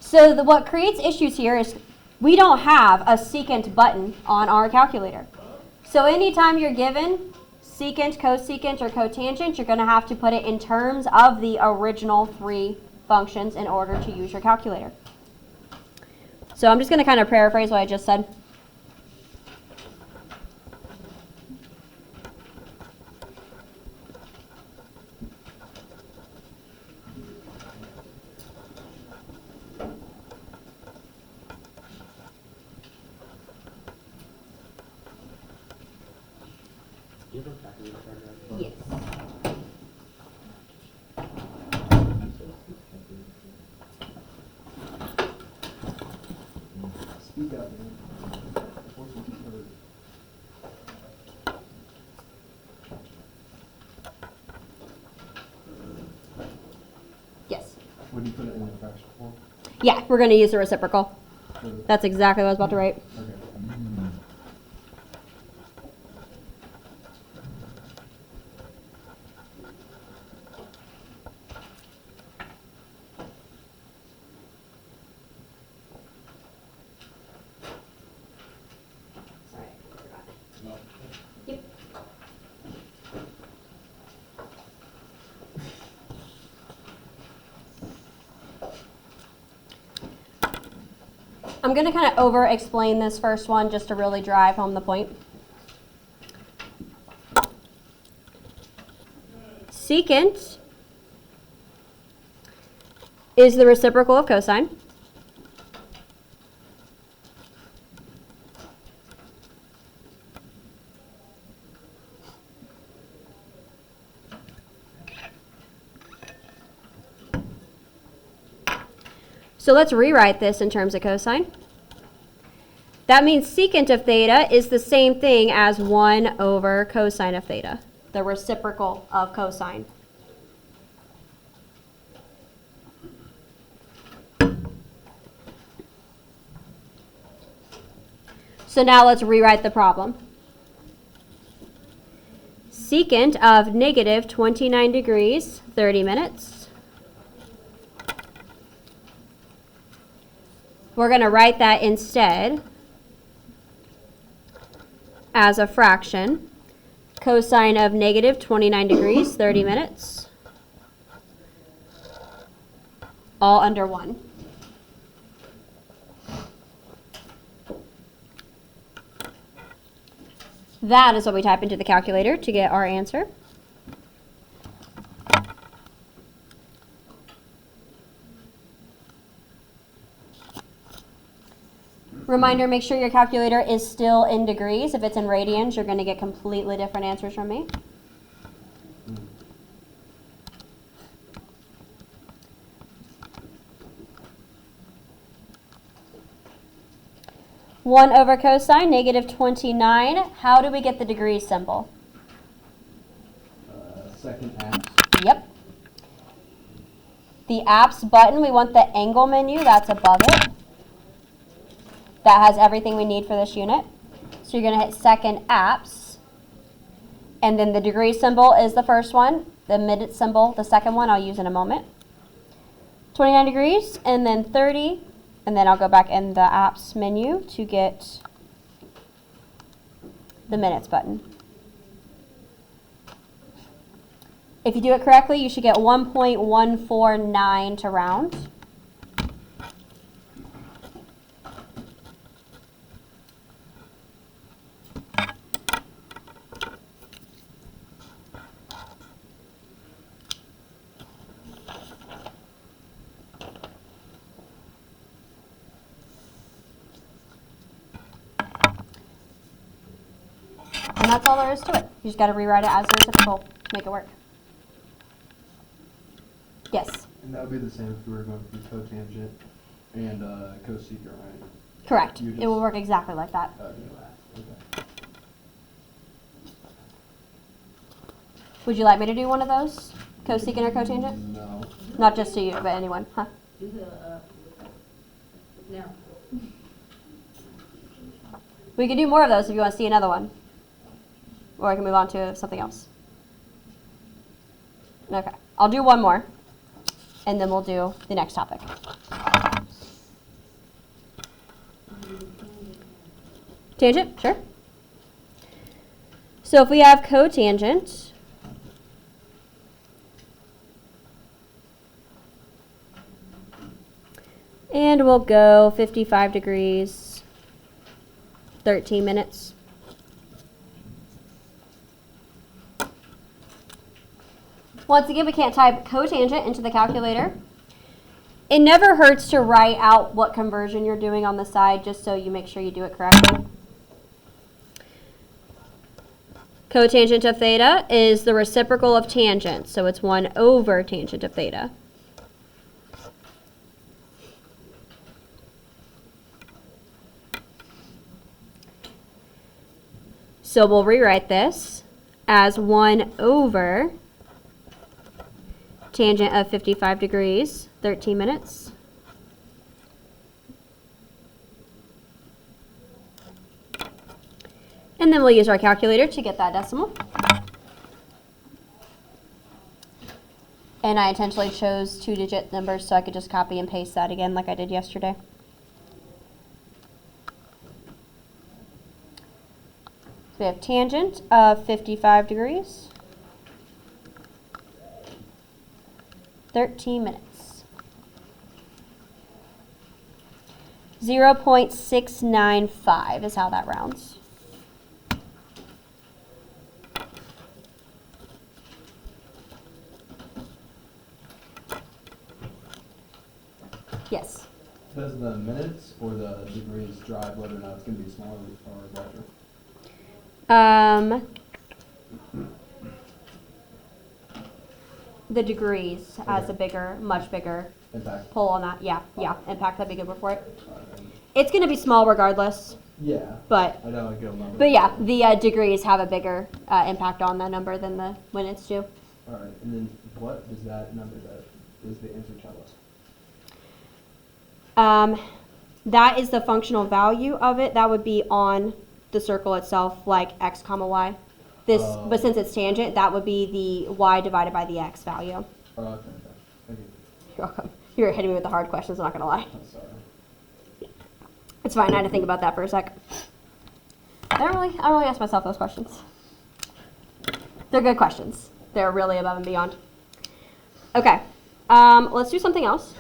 So what creates issues here is we don't have a secant button on our calculator. So anytime you're given secant, cosecant, or cotangent, you're going to have to put it in terms of the original 3 functions in order to use your calculator. So I'm just going to kind of paraphrase what I just said. Yes. Speak up, man. Yes. Would you put it in the fraction form? Yeah, we're going to use the reciprocal. That's exactly what I was about to write. Okay. Sorry, I forgot. Yep. I'm going to kind of over-explain this first one just to really drive home the point. Secant is the reciprocal of cosine. So let's rewrite this in terms of cosine. That means secant of theta is the same thing as 1 over cosine of theta, the reciprocal of cosine. So now let's rewrite the problem. Secant of negative 29 degrees, 30 minutes. We're going to write that instead as a fraction. Cosine of negative 29 degrees, 30 minutes. All under 1. That is what we type into the calculator to get our answer. Reminder, make sure your calculator is still in degrees. If it's in radians, you're going to get completely different answers from me. One over cosine, negative 29. How do we get the degrees symbol? Second apps. Yep. The apps button, we want the angle menu. That's above it. That has everything we need for this unit. So you're going to hit second apps. And then the degree symbol is the first one. The minute symbol, the second one, I'll use in a moment. 29 degrees, and then 30. And then I'll go back in the apps menu to get the minutes button. If you do it correctly, you should get 1.149 to round. And that's all there is to it. You just got to rewrite it as a reciprocal to make it work. Yes? And that would be the same if we were going through cotangent and cosecant, right? Correct. It will work exactly like that. Okay. Would you like me to do one of those? Cosecant or cotangent? No. Not just to you, but anyone, huh? No. We can do more of those if you want to see another one. Or I can move on to something else. Okay. I'll do one more. And then we'll do the next topic. Tangent, sure. So if we have cotangent, and we'll go 55 degrees, 13 minutes. Once again, we can't type cotangent into the calculator. It never hurts to write out what conversion you're doing on the side just so you make sure you do it correctly. Cotangent of theta is the reciprocal of tangent, so it's 1 over tangent of theta. So we'll rewrite this as 1 over tangent of 55 degrees, 13 minutes. And then we'll use our calculator to get that decimal. And I intentionally chose 2-digit numbers so I could just copy and paste that again like I did yesterday. So we have tangent of 55 degrees, 13 minutes. 0.695 is how that rounds. Yes. Does the minutes or the degrees drive whether or not it's going to be smaller or larger? The degrees has a bigger, much bigger Impact. pull on that. Yeah, impact. That'd be good word for it. It's going to be small regardless. Yeah. But I know a good number. But yeah, the degrees have a bigger impact on the number than the minutes do. All right, and then what does that number that does the answer tell us? That is the functional value of it. That would be on the circle itself, like x comma y. This, but since it's tangent, that would be the y divided by the x value. Oh, okay. Thank you. You're welcome. You're hitting me with the hard questions, I'm not gonna lie. I'm sorry. It's fine, I had to think about that for a sec. I don't really ask myself those questions. They're good questions. They're really above and beyond. Okay, let's do something else.